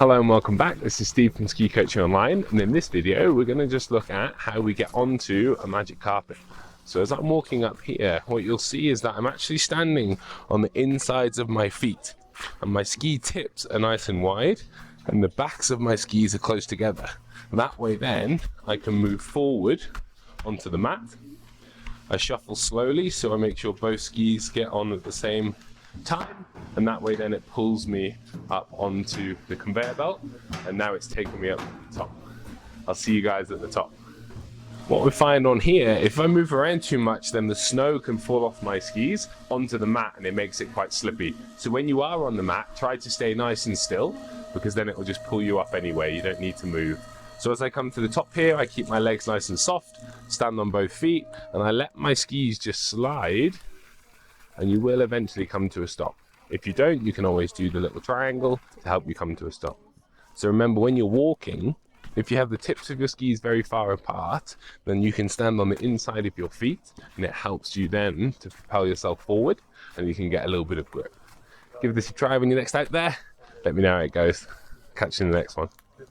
Hello and welcome back. This is Steve from SkiCoachingOnline, and in this video we're going to just look at how we get onto a magic carpet. So as I'm walking up here, what you'll see is that I'm actually standing on the insides of my feet, and my ski tips are nice and wide and the backs of my skis are close together. That way then I can move forward onto the mat. I shuffle slowly so I make sure both skis get on at the same time, and that way then it pulls me up onto the conveyor belt, and now it's taking me up to the top. I'll see you guys at the top. What we find on here, if I move around too much, then the snow can fall off my skis onto the mat and it makes it quite slippy. So when you are on the mat, try to stay nice and still, because then it will just pull you up anyway. You don't need to move. So as I come to the top here, I keep my legs nice and soft, stand on both feet, and I let my skis just slide, and you will eventually come to a stop. If you don't, you can always do the little triangle to help you come to a stop. So remember, when you're walking, if you have the tips of your skis very far apart, then you can stand on the inside of your feet, and it helps you then to propel yourself forward, and you can get a little bit of grip. Give this a try when you're next out there. Let me know how it goes. Catch you in the next one.